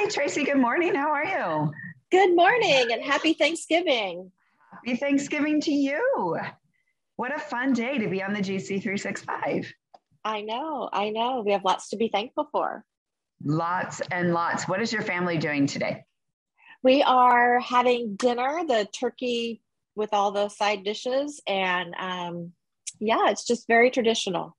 Hi, Tracy. Good morning. How are you? Good morning and happy Thanksgiving. Happy Thanksgiving to you. What a fun day to be on the GC 365. I know. We have lots to be thankful for. Lots and lots. What is your family doing today? We are having dinner, the turkey with all the side dishes, and yeah, it's just very traditional.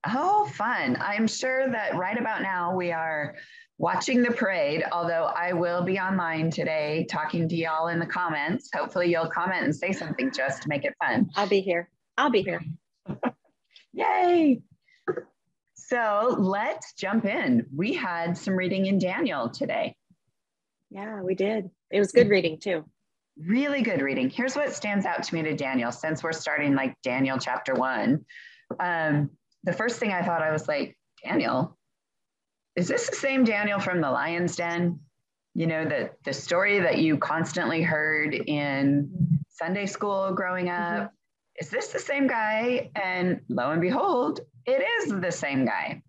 Oh, fun. I'm sure that right about now we are watching the parade, although I will be online today talking to y'all in the comments. Hopefully you'll comment and say something to us to make it fun. I'll be here. I'll be here. Yay. So let's jump in. We had some reading in Daniel today. Yeah, we did. It was good reading too. Really good reading. Here's what stands out to me to Daniel, since we're starting like Daniel chapter 1. The first thing I thought, I was like, Daniel, is this the same Daniel from the lion's den? You know, the story that you constantly heard in Sunday school growing up. Mm-hmm. Is this the same guy? And lo and behold, it is the same guy.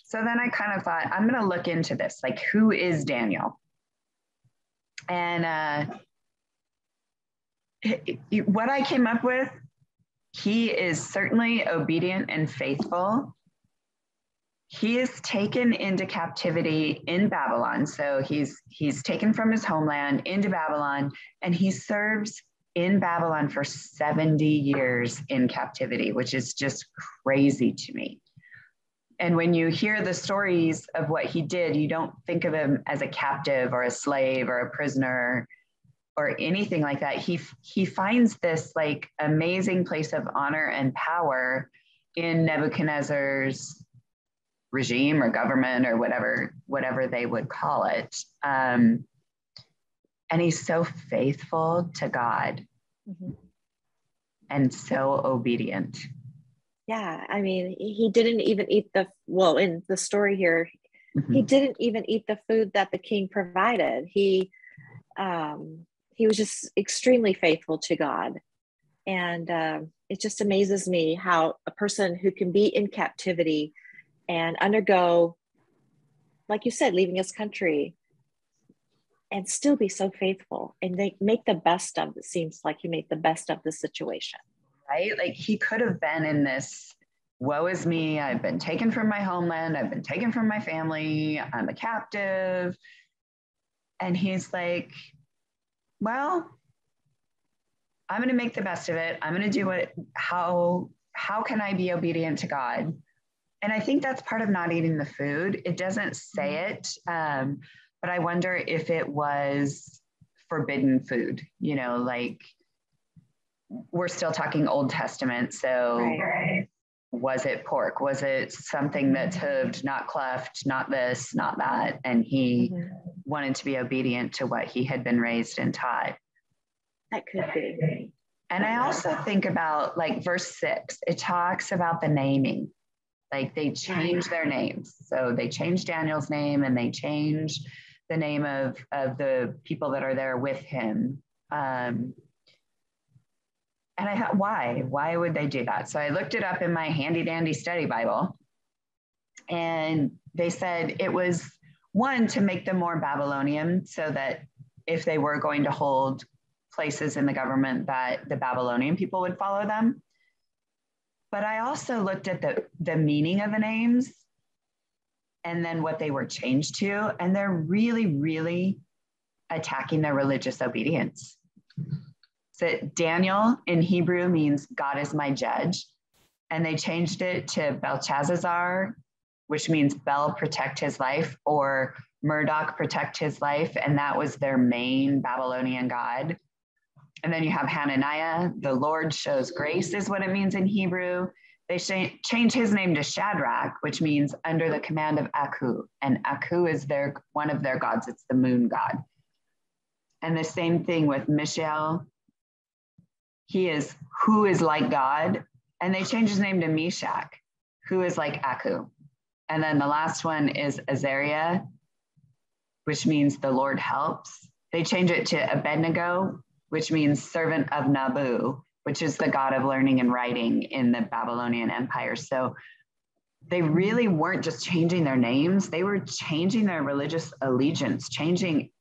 So then I kind of thought, I'm going to look into this. Like, who is Daniel? And what I came up with, he is certainly obedient and faithful. He is taken into captivity in Babylon. So he's taken from his homeland into Babylon, and he serves in Babylon for 70 years in captivity, which is just crazy to me. And when you hear the stories of what he did, you don't think of him as a captive or a slave or a prisoner or anything like that. He finds this like amazing place of honor and power in Nebuchadnezzar's regime or government or whatever they would call it. And he's so faithful to God, mm-hmm. and so obedient. Yeah, I mean, he didn't even eat in the story here, mm-hmm. he didn't even eat the food that the king provided. He was just extremely faithful to God. And it just amazes me how a person who can be in captivity and undergo, like you said, leaving his country and still be so faithful, and they make the best of it. Seems like he made the best of the situation. Right? Like he could have been in this, woe is me, I've been taken from my homeland, I've been taken from my family, I'm a captive. And he's like, well, I'm going to make the best of it. I'm going to do it. How can I be obedient to God? And I think that's part of not eating the food. It doesn't say it, but I wonder if it was forbidden food, you know, like we're still talking Old Testament. So right. Was it pork? Was it something that's hooved, not cleft, not this, not that? And he wanted to be obedient to what he had been raised and taught. That could be. And I also think about like verse 6, it talks about the naming. Like they changed their names. So they changed Daniel's name and they changed the name of the people that are there with him. And I thought, why would they do that? So I looked it up in my handy dandy study Bible, and they said it was one, to make them more Babylonian, so that if they were going to hold places in the government, that the Babylonian people would follow them. But I also looked at the meaning of the names and then what they were changed to, and they're really, really attacking their religious obedience. So Daniel in Hebrew means God is my judge, and they changed it to Belshazzar, which means Bel, protect his life, or Murdoch, protect his life, and that was their main Babylonian god. And then you have Hananiah, the Lord shows grace is what it means in Hebrew. They change his name to Shadrach, which means under the command of Aku, and Aku is one of their gods. It's the moon god. And the same thing with Mishael. He is who is like God, and they changed his name to Meshach, who is like Aku. And then the last one is Azariah, which means the Lord helps. They change it to Abednego, which means servant of Nabu, which is the god of learning and writing in the Babylonian Empire. So they really weren't just changing their names, they were changing their religious allegiance, changing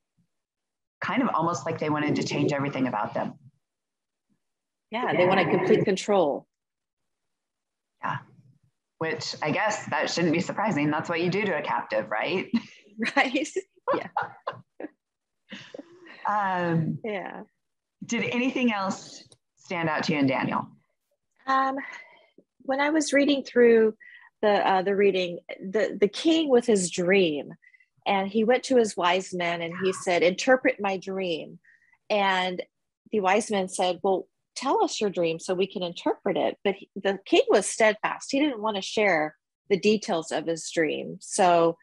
kind of almost like they wanted to change everything about them. Yeah, they wanted complete control. Yeah, which I guess that shouldn't be surprising. That's what you do to a captive, right? Right. Yeah. Yeah. Did anything else stand out to you in Daniel? When I was reading through the reading, the king with his dream, and he went to his wise men and he said, "Interpret my dream." And the wise men said, "Well, tell us your dream so we can interpret it." But the king was steadfast. He didn't want to share the details of his dream. So,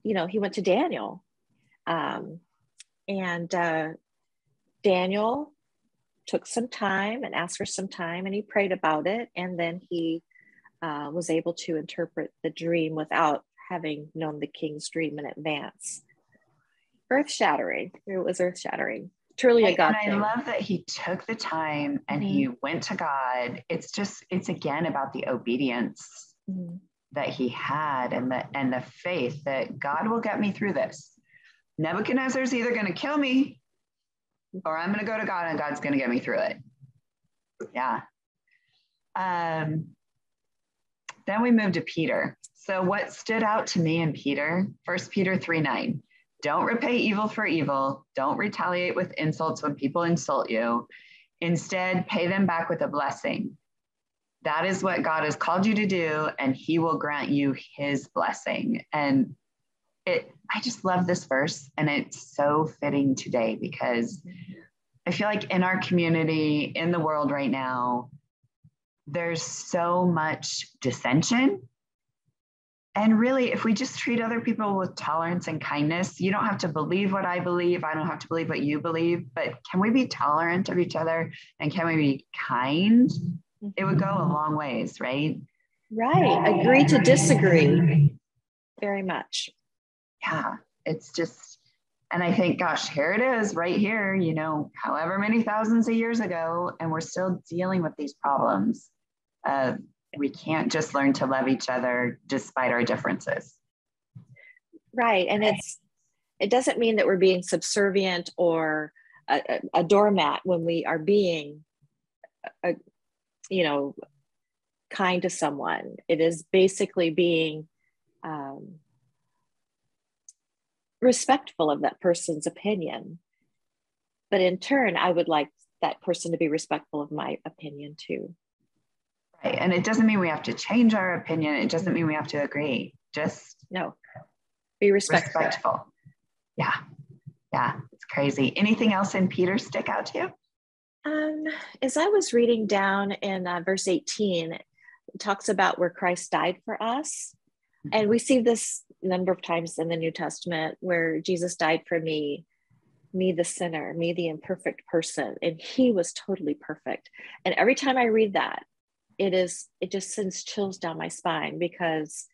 he went to Daniel. And Daniel took some time and asked for some time, and he prayed about it. And then he was able to interpret the dream without having known the king's dream in advance. Earth-shattering. It was earth-shattering. Truly a God thing. And I love that he took the time and he went to God. It's again about the obedience that he had and the faith that God will get me through this. Nebuchadnezzar's either going to kill me or I'm going to go to God and God's going to get me through it. Yeah. Then we move to Peter. So what stood out to me in Peter, 1 Peter 3:9, don't repay evil for evil. Don't retaliate with insults when people insult you. Instead, pay them back with a blessing. That is what God has called you to do, and he will grant you his blessing. And I just love this verse, and it's so fitting today because I feel like in our community, in the world right now, there's so much dissension. And really, if we just treat other people with tolerance and kindness, you don't have to believe what I believe. I don't have to believe what you believe, but can we be tolerant of each other and can we be kind? It would go a long ways, right? Right. Agree to disagree. Very much. Yeah. It's just, and I think, gosh, here it is right here, however many thousands of years ago, and we're still dealing with these problems. We can't just learn to love each other despite our differences. Right. And it doesn't mean that we're being subservient or a doormat when we are being, kind to someone. It is basically being respectful of that person's opinion. But in turn, I would like that person to be respectful of my opinion too. Right. And it doesn't mean we have to change our opinion. It doesn't mean we have to agree. Just be respectful. Yeah. Yeah. It's crazy. Anything else in Peter stick out to you? As I was reading down in verse 18, it talks about where Christ died for us. And we see this a number of times in the New Testament where Jesus died for me the sinner, me the imperfect person, and he was totally perfect. And every time I read that, it just sends chills down my spine because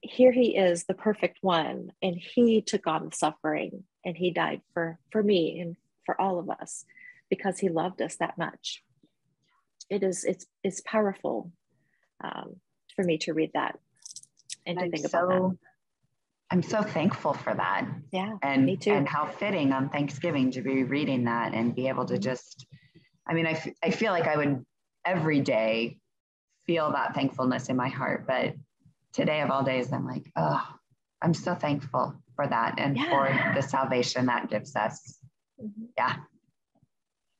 here he is, the perfect one, and he took on the suffering and he died for me and for all of us because he loved us that much. It's powerful for me to read that and to think about that. I'm so thankful for that. Yeah, and me too. And how fitting on Thanksgiving to be reading that and be able to just, I feel like I would every day feel that thankfulness in my heart. But today of all days, I'm like, oh, I'm so thankful for that and for the salvation that gives us. Yeah.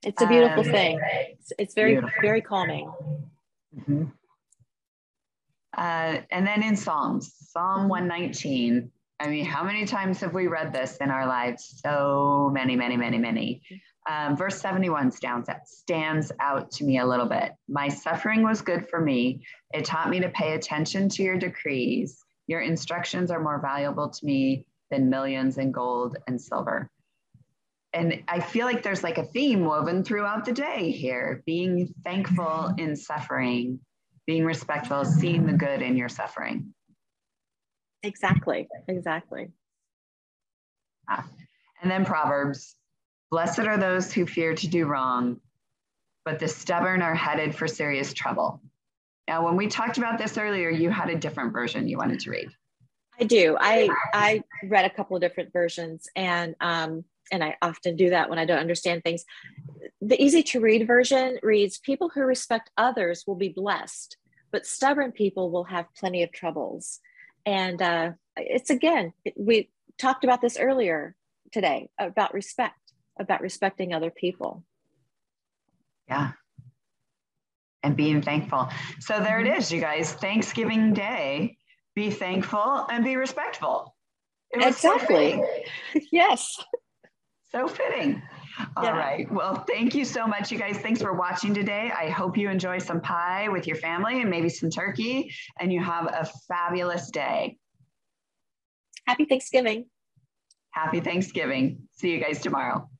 It's a beautiful thing. It's very, beautiful. Very calming. Mm-hmm. And then in Psalm 119, how many times have we read this in our lives? So many, many, many, many. Verse 71 stands out to me a little bit. My suffering was good for me. It taught me to pay attention to your decrees. Your instructions are more valuable to me than millions in gold and silver. And I feel like there's like a theme woven throughout the day here, being thankful in suffering, being respectful, seeing the good in your suffering. Exactly. And then Proverbs, blessed are those who fear to do wrong, but the stubborn are headed for serious trouble. Now, when we talked about this earlier, you had a different version you wanted to read. I do. I read a couple of different versions, and I often do that when I don't understand things. The easy to read version reads, "People who respect others will be blessed, but stubborn people will have plenty of troubles." And it's, again, we talked about this earlier today about respect, about respecting other people. Yeah. And being thankful. So there it is, you guys. Thanksgiving Day. Be thankful and be respectful. Exactly. So yes. So fitting. All right. Well, thank you so much, you guys. Thanks for watching today. I hope you enjoy some pie with your family and maybe some turkey, and you have a fabulous day. Happy Thanksgiving. Happy Thanksgiving. See you guys tomorrow.